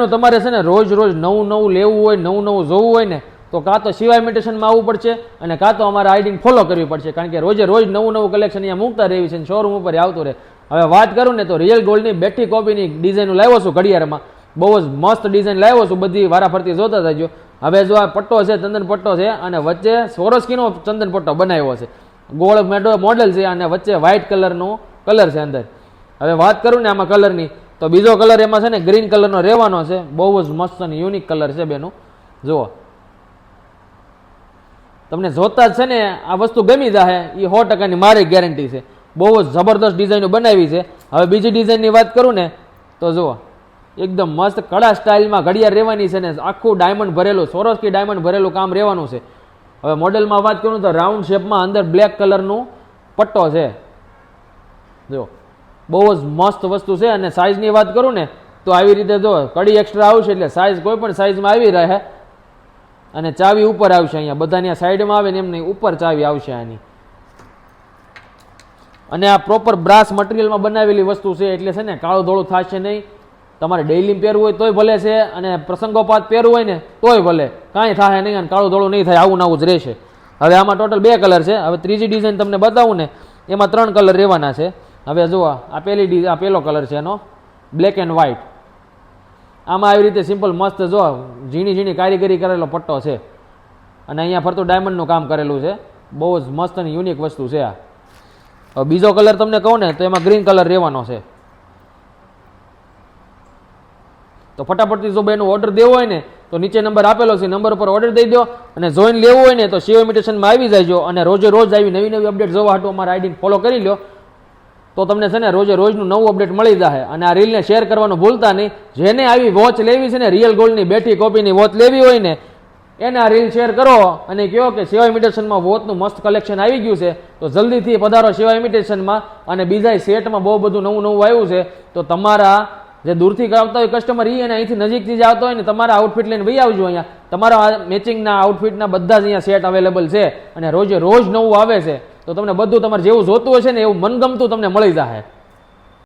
તમારે છે ને રોજ રોજ નવું નવું લેવું હોય, નવું નવું જોવું હોય ને તો કાં તો શિવા ઇમિટેશનમાં આવવું પડશે અને કાં તો અમારા આઈડીને ફોલો કરવી પડશે, કારણ કે રોજે રોજ નવું નવું કલેક્શન અહીંયા મૂકતા રહેવી છે, શોરૂમ ઉપર આવતું રહે. હવે વાત કરું ને તો રિયલ ગોલ્ડની બેઠી કોપીની ડિઝાઇન લાવ્યો છું ઘડિયાળમાં, બહુ જ મસ્ત ડિઝાઇન લાવ્યો છું, બધી વારાફરતી જોતા થજો. હવે જો આ પટ્ટો છે, ચંદન પટ્ટો છે અને વચ્ચે સોરસ્કીનો ચંદન પટ્ટો બનાવ્યો છે, ગોળ મોડેલ છે અને વચ્ચે વ્હાઇટ કલરનો કલર છે અંદર. હવે વાત કરું ને આમાં કલરની તો બીજો કલર એમાં છે ને ગ્રીન કલરનો રહેવાનો છે, બહુ જ મસ્ત અને યુનિક કલર છે બેનું. જુઓ તમને જોતા જ છે ને આ વસ્તુ ગમી જાય એ 100%ની મારી ગેરંટી છે. બહુ જ જબરદસ્ત ડિઝાઇનો બનાવી છે. હવે બીજી ડિઝાઇનની વાત કરું ને તો જુઓ એકદમ મસ્ત કડા સ્ટાઇલમાં ઘડિયાળ રહેવાની છે ને આખું ડાયમંડ ભરેલું, સોરસ્કી ડાયમંડ ભરેલું કામ રહેવાનું છે. હવે મોડેલમાં વાત કરું તો રાઉન્ડ શેપમાં અંદર બ્લેક કલરનું પટ્ટો છે. જો બહુ જ મસ્ત વસ્તુ છે. અને સાઇઝની વાત કરું ને તો આવી રીતે જો કડી એક્સ્ટ્રા આવશે એટલે સાઇઝ કોઈ પણ સાઇઝમાં આવી રહે અને ચાવી ઉપર આવશે, અહીંયા બધાની આ સાઈડમાં આવે ને એમની ઉપર ચાવી આવશે આની. અને આ પ્રોપર બ્રાસ મટીરિયલમાં બનાવેલી વસ્તુ છે એટલે છે ને કાળું ધોળું થશે નહીં. તમારે ડેઇલી પહેરવું હોય તોય ભલે છે અને પ્રસંગોપાત પહેરવું હોય ને તોય ભલે, કાંઈ થાય નહીં અને કાળું ધોળું નહીં થાય, આવું નવું જ રહેશે. હવે આમાં ટોટલ 2 કલર છે. હવે ત્રીજી ડિઝાઇન તમને બતાવું ને એમાં 3 કલર રહેવાના છે. હવે જુઓ આ પહેલો કલર છે એનો બ્લેક એન્ડ વ્હાઇટ. આમાં આવી રીતે સિમ્પલ મસ્ત જો ઝીણી ઝીણી કારીગરી કરેલો પટ્ટો છે અને અહીંયા ફરતું ડાયમંડનું કામ કરેલું છે. બહુ જ મસ્ત અને યુનિક વસ્તુ છે આ. હવે બીજો કલર તમને કહું ને તો એમાં ગ્રીન કલર રહેવાનો છે. તો ફટાફટથી જો બેનો ઓર્ડર દેવો હોય ને તો નીચે નંબર આપેલો છે, નંબર ઉપર ઓર્ડર દઈ દો અને જોઈન લેવું હોય ને તો શિવ ઇમિટેશનમાં આવી જાયજો અને રોજે રોજ આવી નવી નવી અપડેટ જોવા હાટું અમારા આઈડીને ફોલો કરી લો તો તમને છે ને રોજે રોજનું નવું અપડેટ મળી જાય. અને આ રીલને શેર કરવાનું ભૂલતા નહીં. જેને આવી વોચ લેવી છે ને રિયલ ગોલ્ડની બેઠી કોપીની વોચ લેવી હોય ને એને આ રીલ શેર કરો અને કહો કે શિવા ઇમિટેશનમાં વોચનું મસ્ત કલેક્શન આવી ગયું છે તો જલ્દીથી પધારો શિવા ઇમિટેશનમાં. અને બીજા સેટમાં બહુ બધું નવું નવું આવ્યું છે તો તમારા જે દૂરથી આવતા હોય કસ્ટમર એ અને અહીંથી નજીકથી જ આવતા હોય ને તમારા આઉટફિટ લઈને વહી આવજો. અહીંયા તમારા મેચિંગના આઉટફિટના બધા જ અહીંયા સેટ અવેલેબલ છે અને રોજે રોજ નવું આવે છે તો તમને બધું તમારે જેવું જોતું હશે ને એવું મનગમતું તમને મળી જશે.